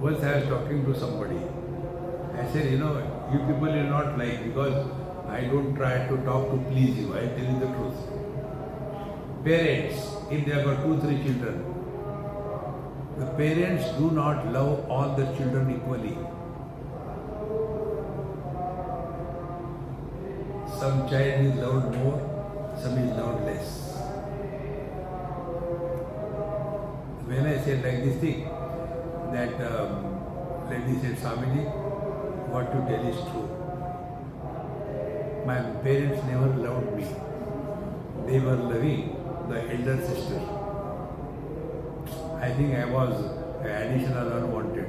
Once I was talking to somebody. I said, you people will not like because I don't try to talk to please you. I tell you the truth. Parents, if they have got 2-3 children, the parents do not love all the children equally. Some child is loved more, some is loved less. When I said like this thing, that lady said, Swamiji, what you tell is true. My parents never loved me. They were loving the elder sister. I think I was additional unwanted.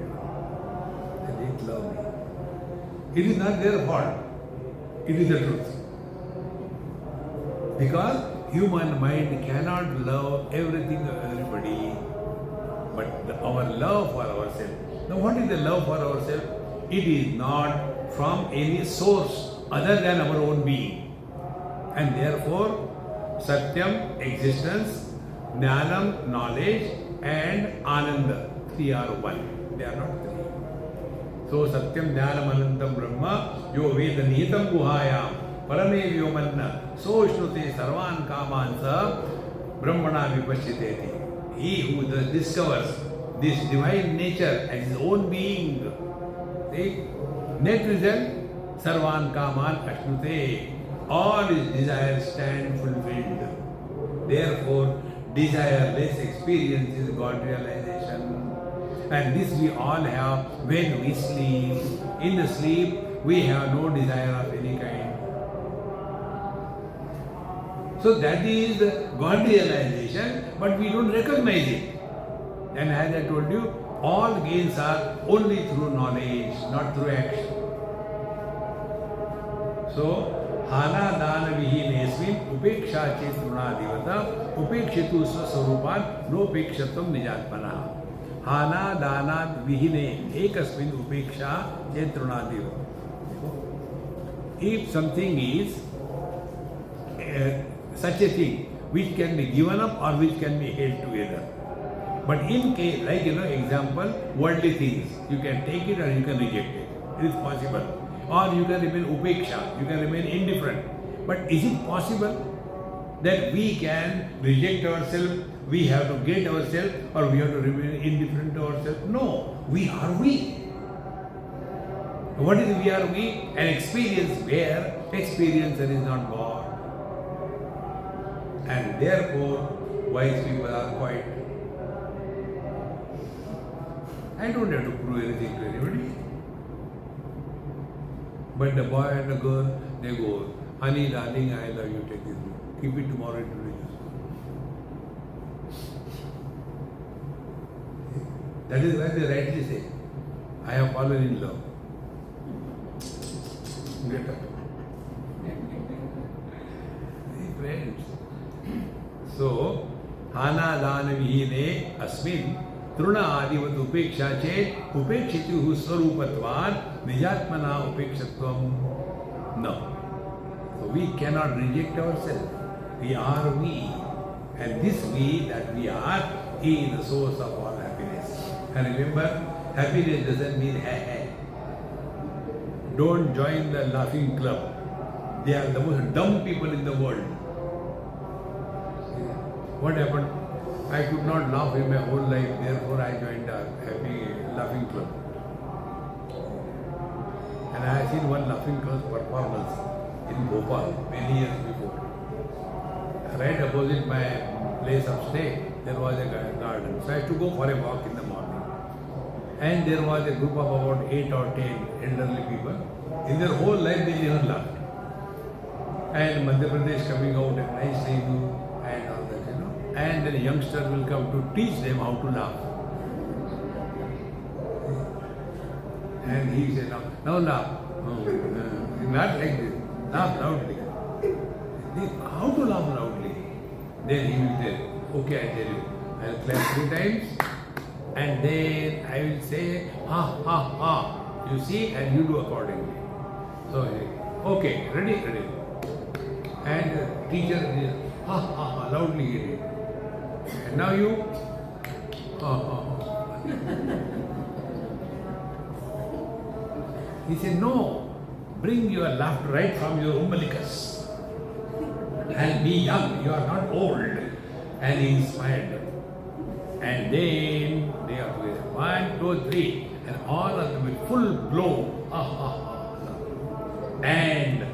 They didn't love me. It is not their fault. It is the truth. Because human mind cannot love everything or everybody, but our love for ourselves. Now what is the love for ourselves? It is not from any source other than our own being. And therefore, Satyam, existence, Jnanam, knowledge, and Ananda, 3 are one. They are not 3. So, Satyam, Jnanam, Anandam, Brahma, Yo Veda Nihitam Guhayam, Parame Vyomanna, So Shnute Sarvan Kamansa, Brahmana Vipashiteti. He who discovers this divine nature as his own being, see, net result, Sarvan Kaman Ashnute. All his desires stand fulfilled. Therefore, desireless experience is God realization. And this we all have when we sleep. In the sleep, we have no desire of any kind. So that is God realization, but we don't recognize it. And as I told you, all gains are only through knowledge, not through action. So, Hana dana vihinesmin upeksha chetunadivata upekshitu swaswarupan nopekshatam nijatmana. Hana dana vihine ekasmin upeksha chetunadivata. If something is such a thing which can be given up or which can be held together. But in case, like example, worldly things, you can take it or you can reject it. It is possible. Or you can remain upeksha, you can remain indifferent. But is it possible that we can reject ourselves, we have to get ourselves, or we have to remain indifferent to ourselves? No, we are we. What is we are we? An experience where experiencer is not God. And therefore, wise people are quiet. I don't have to prove anything to anybody. But the boy and the girl, they go, honey, darling, I love you, take this book. Keep it tomorrow, it will be useful. That is why they rightly say, I have fallen in love. Get up. Friends. So, Hana Dana Vihine Asmin Truna Adivat Upeksha Chet Upekshitu Swarupatvan Nijatmana Upekshatvam. No. So we cannot reject ourselves. We are we. And this we that we are is the source of all happiness. And remember, happiness doesn't mean hey. Don't join the laughing club. They are the most dumb people in the world. What happened? I could not laugh in my whole life, therefore I joined a happy laughing club. And I have seen one laughing club performance in Bhopal many years before. Right opposite my place of stay, there was a garden. So I used to go for a walk in the morning. And there was a group of about 8 or 10 elderly people. In their whole life, they never laughed. And Madhya Pradesh coming out and nice review and all that, you know. And then a youngster will come to teach them how to laugh. And he said, now laugh. Not like this. Laugh loudly. How to laugh loudly? Then he will tell, okay, I tell you. I will clap 3 times and then I will say, ha, ha, ha. You see, and you do accordingly. So, okay, ready? And teacher says, ha, ha, ha, loudly he did. And now you, ha, ha, ha. He said, no, bring your laughter right from your umbilicus. And be young, you are not old. And he smiled. And then they are together. 1, 2, 3. And all of them will full blow. Ha, ha, ha. And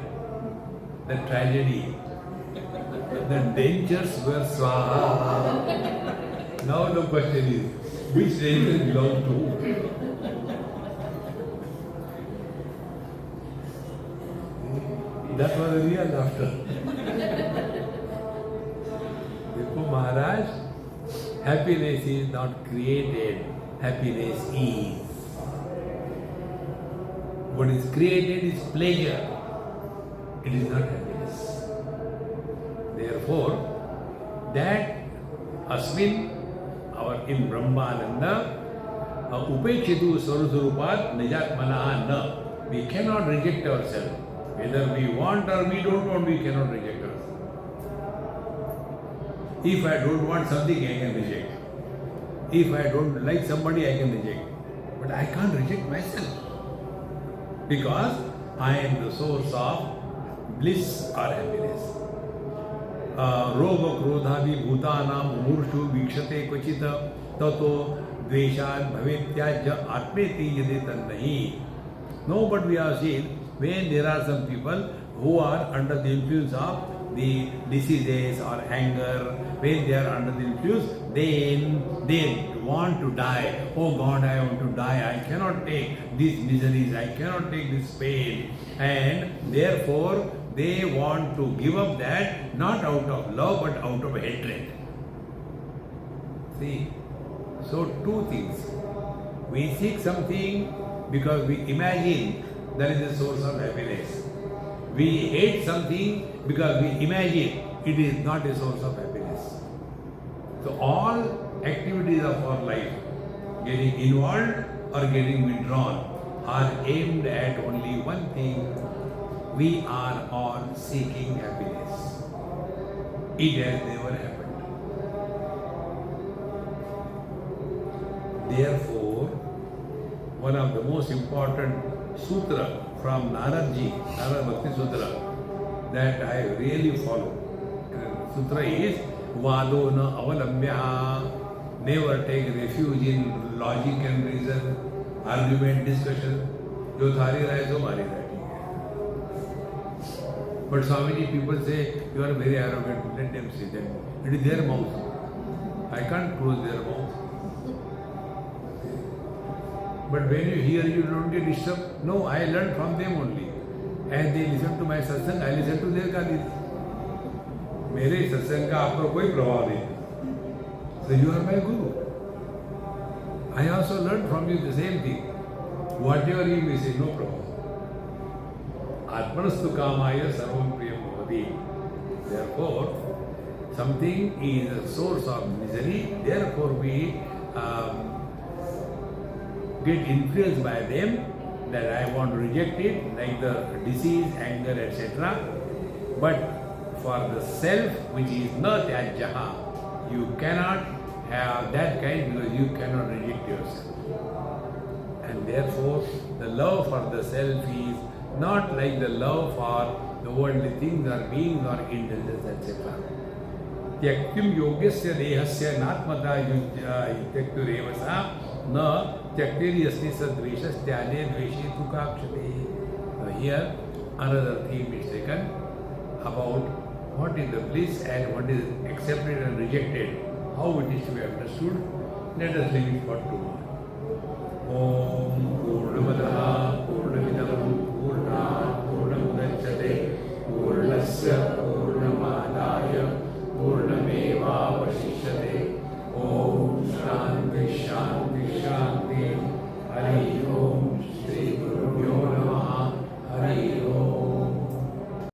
the tragedy, the dentures were swaha. Now the question is, which dentures belong to? That was a real laughter. Therefore, Maharaj, happiness is not created, happiness is. What is created is pleasure, it is not happiness. Therefore, that Asmin, in Brahmananda, Upechitu Saruswarupat Nijatmanaha na. We cannot reject ourselves. Whether we want or we don't want, we cannot reject ourselves. If I don't want something, I can reject. If I don't like somebody, I can reject. But I can't reject myself. Because I am the source of bliss or happiness. Roga krodhavi bhutanam murshu vikshate kvachita tato dveshan bhavetyaja atmeti yadetan nahi. No, but we have seen when there are some people who are under the influence of the diseases or anger, when they are under the influence, then they want to die. Oh God, I want to die. I cannot take these miseries. I cannot take this pain. And therefore, they want to give up that, not out of love, but out of hatred. See, so 2 things. We seek something because we imagine that is the source of happiness. We hate something because we imagine it is not a source of happiness. So all activities of our life, getting involved or getting withdrawn, are aimed at only one thing. We are all seeking happiness. It has never happened. Therefore, one of the most important sutra from Naradji, Narad Bhakti Sutra, that I really follow. Sutra is Vado na avalambya. Never take refuge in logic and reason, argument, discussion. Jo thari rahe so mari rahe. But Swamiji, people say, you are very arrogant, let them say that. It is their mouth. I can't close their mouth. But when you hear, you don't get disturbed. No, I learned from them only. And they listen to my satsang, I listen to their galis. मेरे सत्संग का आप पर कोई प्रभाव नहीं. So you are my guru. I also learned from you the same thing. Whatever you may say, no problem. Atmanastu kamaya sarvam priyam bhavati. Therefore, something is a source of misery. Therefore, we get influenced by them that I want to reject it, like the disease, anger, etc. But for the self, which is not tyajyaha, you cannot have that kind because you cannot reject yourself. And therefore, the love for the self is not like the love for the worldly things or beings or intelligence, etc. त्यक्तिम योग्यस्य देहस्य नात्मता त्यक्तुरेव सा न त्यक्तेरि अस्ति सद्वेषस्त्याने द्वेषे तु काक्षते. Here another theme is taken about what is the bliss and what is accepted and rejected, how it is to be understood. Let us leave it for tomorrow. Om Purnamadaha